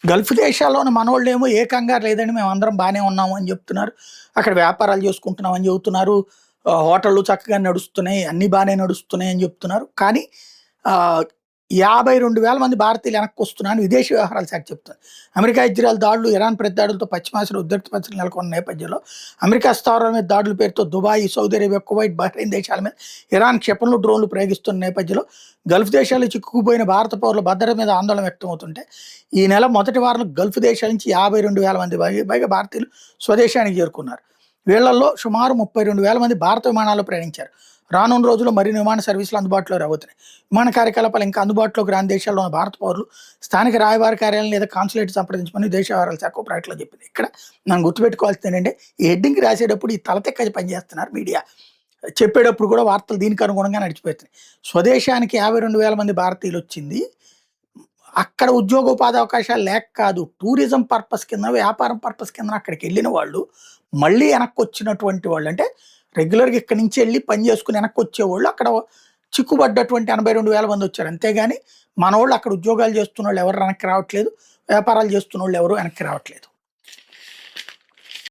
Gulf దేశాల్లోని మనోళ్ళేమో ఏ కంగారు లేదండి మేమందరం బానే ఉన్నాము అని చెప్తున్నారు. అక్కడ వ్యాపారాలు చేసుకుంటున్నాం అని చెబుతున్నారు. హోటళ్ళు చక్కగా నడుస్తున్నాయి. అన్నీ బానే నడుస్తున్నాయి అని చెప్తున్నారు. కానీ ఆహ్, 52,000 మంది భారతీయులు వెనక్కొస్తున్నారని విదేశీ వ్యవహారాల శాఖ చెప్తుంది. అమెరికా ఇజ్రాయెల్ దాడులు, ఇరాన్ ప్రతిదాడులతో పశ్చిమాసియాలో ఉద్రిక్త పరిస్థితులు నెలకొన్న నేపథ్యంలో అమెరికా స్థావరాల మీద దాడుల పేరుతో Dubai, Saudi Arabia, Kuwait, Bahrain దేశాల మీద ఇరాన్ క్షిపణులు, డ్రోన్లు ప్రయోగిస్తున్న నేపథ్యంలో గల్ఫ్ దేశాల్లో చిక్కుకుపోయిన భారత పౌరుల భద్రత మీద ఆందోళన వ్యక్తమవుతుంటే ఈ నెల మొదటి వారంలో గల్ఫ్ దేశాల నుంచి 52,000 మంది పైగా భారతీయులు స్వదేశానికి చేరుకున్నారు. వీళ్లలో సుమారు 32,000 మంది భారత విమానాల్లో ప్రయాణించారు. రానున్న రోజుల్లో మరిన్ని విమాన సర్వీసులు అందుబాటులో రాబోతున్నాయి. విమాన కార్యకలాపాలు ఇంకా అందుబాటులోకి రాని దేశాల్లో ఉన్న భారత పౌరులు స్థానిక రాయబార కార్యాలయం లేదా కాన్సులేట్ సంప్రదించమని విదేశీ వ్యవహారాల శాఖ ప్రకటనలో చెప్పింది. ఇక్కడ మనం గుర్తుపెట్టుకోవాల్సింది ఏంటంటే ఈ హెడ్డింగ్ రాసేటప్పుడు ఈ తలతెక్కది పనిచేస్తున్నారు మీడియా. చెప్పేటప్పుడు కూడా వార్తలు దీనికి అనుగుణంగా నడిచిపోతున్నాయి. స్వదేశానికి 52,000 మంది భారతీయులు వచ్చింది. అక్కడ ఉద్యోగోపాధి అవకాశాలు లేక కాదు. టూరిజం పర్పస్ కింద, వ్యాపారం పర్పస్ కింద అక్కడికెళ్ళిన వాళ్ళు, మళ్ళీ వెనక్కొచ్చినటువంటి వాళ్ళు. అంటే రెగ్యులర్‌గా ఇక్కడి నుంచి ఎళ్లి పని చేసుకొని వెనక్కొచ్చేవాళ్ళు అక్కడ చిక్కుబడ్డటువంటి 82,000 మంది వచ్చారు. అంతేగాని మనోళ్ళు అక్కడ ఉద్యోగాలు చేస్తున్నోళ్ళు ఎవరు వెనక్కి రావట్లేదు. వ్యాపారాలు చేస్తున్నోళ్ళు ఎవరు వెనక్కి రావట్లేదు.